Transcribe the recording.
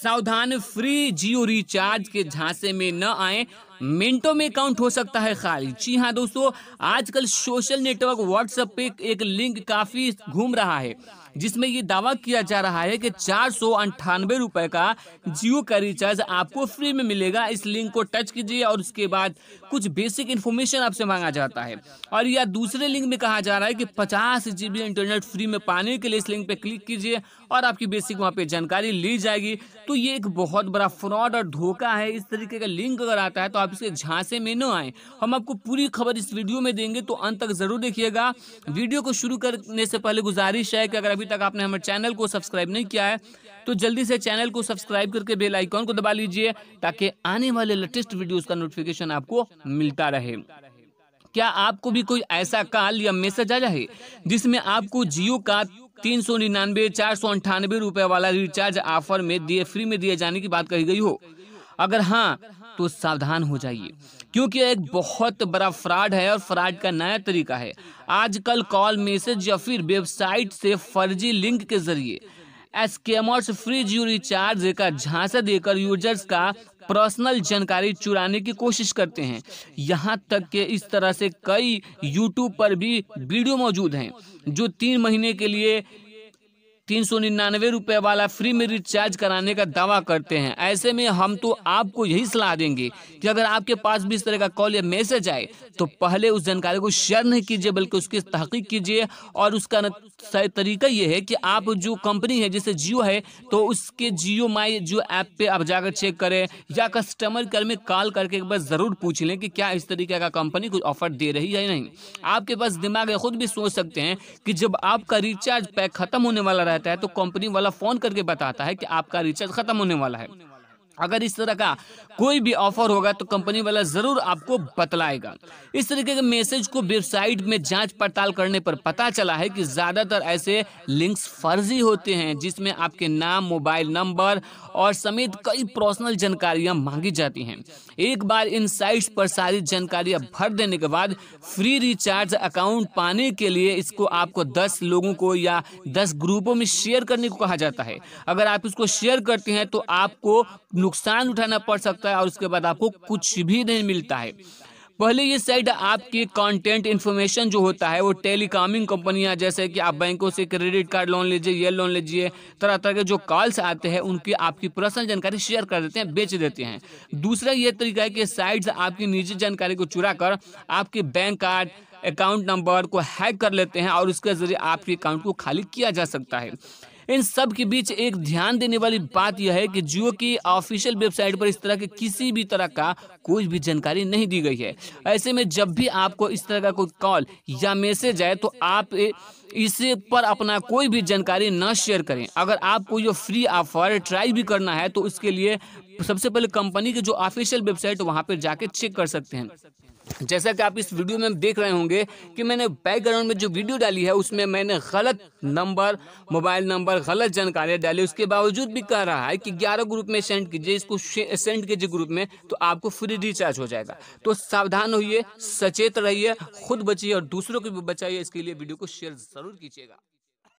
सावधान, फ्री जियो रिचार्ज के झांसे में न आए, मिनटों में अकाउंट हो सकता है खाली। जी हाँ दोस्तों, आजकल सोशल नेटवर्क व्हाट्सएप पे एक लिंक काफी घूम रहा है जिसमें ये दावा किया जा रहा है कि 498 रुपए का जियो का रिचार्ज आपको फ्री में मिलेगा। इस लिंक को टच कीजिए और उसके बाद कुछ बेसिक इन्फॉर्मेशन आपसे मांगा जाता है और या दूसरे लिंक में कहा जा रहा है कि 50 GB इंटरनेट फ्री में पाने के लिए इस लिंक पे क्लिक कीजिए और आपकी बेसिक वहां पे जानकारी ली जाएगी। तो ये एक बहुत बड़ा फ्रॉड और धोखा है। इस तरीके का लिंक अगर आता है तो आप इसके झांसे में न आए। हम आपको पूरी खबर इस वीडियो में देंगे, तो अंत तक जरूर देखिएगा। वीडियो को शुरू करने से पहले गुजारिश है कि अगर अभी तक आपने हमारे चैनल को सब्सक्राइब नहीं किया है तो जल्दी से चैनल को सब्सक्राइब करके बेल आइकॉन को दबा लीजिए ताकि आने वाले लेटेस्ट वीडियोस का नोटिफिकेशन आपको मिलता रहे। क्या आपको भी कोई ऐसा कॉल या मैसेज आया है जिसमें आपको जियो का 399 498 रुपए वाला रिचार्ज ऑफर में फ्री में दिए जाने की बात कही गई हो? अगर हाँ तो सावधान हो जाइए, क्योंकि एक बहुत बड़ा फ्रॉड है और फ्रॉड का नया तरीका है। आजकल कॉल, मैसेज या फिर वेबसाइट से फर्जी लिंक के जरिए स्कैमर्स फ्री जियो रिचार्ज का झांसा देकर यूजर्स का पर्सनल जानकारी चुराने की कोशिश करते हैं। यहाँ तक कि इस तरह से कई यूट्यूब पर भी वीडियो मौजूद हैं जो 3 महीने के लिए 399 रुपए वाला फ्री में रिचार्ज कराने का दावा करते हैं। ऐसे में हम तो आपको यही सलाह देंगे कि अगर आपके पास भी इस तरह का कॉल या मैसेज आए तो पहले उस जानकारी को शेयर नहीं कीजिए, बल्कि उसकी तहकीक कीजिए। और उसका सही तरीका ये है कि आप जो कंपनी है जैसे जियो है तो उसके जियो माई जो ऐप पे आप जाकर चेक करें या कस्टमर केयर में कॉल करके एक बार जरूर पूछ लें कि क्या इस तरीके का कंपनी कुछ ऑफर दे रही है या नहीं। आपके पास दिमाग है, खुद भी सोच सकते हैं कि जब आपका रिचार्ज पैक खत्म होने वाला रहता है तो कंपनी वाला फोन करके बताता है कि आपका रिचार्ज खत्म होने वाला है। अगर इस तरह का कोई भी ऑफर होगा तो कंपनी वाला जरूर आपको बतलाएगा। इस तरीके के मैसेज को वेबसाइट में जांच पड़ताल करने पर पता चला है कि ज्यादातर ऐसे लिंक्स फर्जी होते हैं जिसमें आपके नाम, मोबाइल नंबर और समेत कई पर्सनल जानकारियां मांगी जाती हैं। एक बार इन साइट्स पर सारी जानकारियां भर देने के बाद फ्री रिचार्ज अकाउंट पाने के लिए इसको आपको 10 लोगों को या 10 ग्रुपों में शेयर करने को कहा जाता है। अगर आप इसको शेयर करते हैं तो आपको नुकसान उठाना पड़ सकता है और उसके बाद आपको कुछ भी नहीं मिलता है। पहले ये साइट आपकी कंटेंट इन्फॉर्मेशन जो होता है वो टेलीकॉमिंग कंपनियां जैसे कि आप बैंकों से क्रेडिट कार्ड लोन लीजिए, ये लोन लीजिए, तरह तरह के जो कॉल्स आते हैं उनकी आपकी पर्सनल जानकारी शेयर कर देते हैं, बेच देते हैं। दूसरा ये तरीका है कि साइट्स आपकी निजी जानकारी को चुरा कर आपके बैंक कार्ड, अकाउंट नंबर को हैक कर लेते हैं और उसके जरिए आपके अकाउंट को खाली किया जा सकता है। इन सब के बीच एक ध्यान देने वाली बात यह है कि जियो की ऑफिशियल वेबसाइट पर इस तरह के किसी भी तरह का कोई भी जानकारी नहीं दी गई है। ऐसे में जब भी आपको इस तरह का कोई कॉल या मैसेज आए तो आप इसे पर अपना कोई भी जानकारी न शेयर करें। अगर आपको ये फ्री ऑफर ट्राई भी करना है तो उसके लिए सबसे पहले कंपनी की जो ऑफिशियल वेबसाइट वहां पर जाके चेक कर सकते हैं। जैसा कि आप इस वीडियो में देख रहे होंगे कि मैंने बैकग्राउंड में जो वीडियो डाली है उसमें मैंने गलत नंबर, मोबाइल नंबर, गलत जानकारी डाली। उसके बावजूद भी कह रहा है कि 11 ग्रुप में सेंड कीजिए, इसको सेंड कीजिए ग्रुप में तो आपको फ्री रिचार्ज हो जाएगा। तो सावधान होइए, सचेत रहिए, खुद बचिए और दूसरों को भी बचाइए। इसके लिए वीडियो को शेयर जरूर कीजिएगा।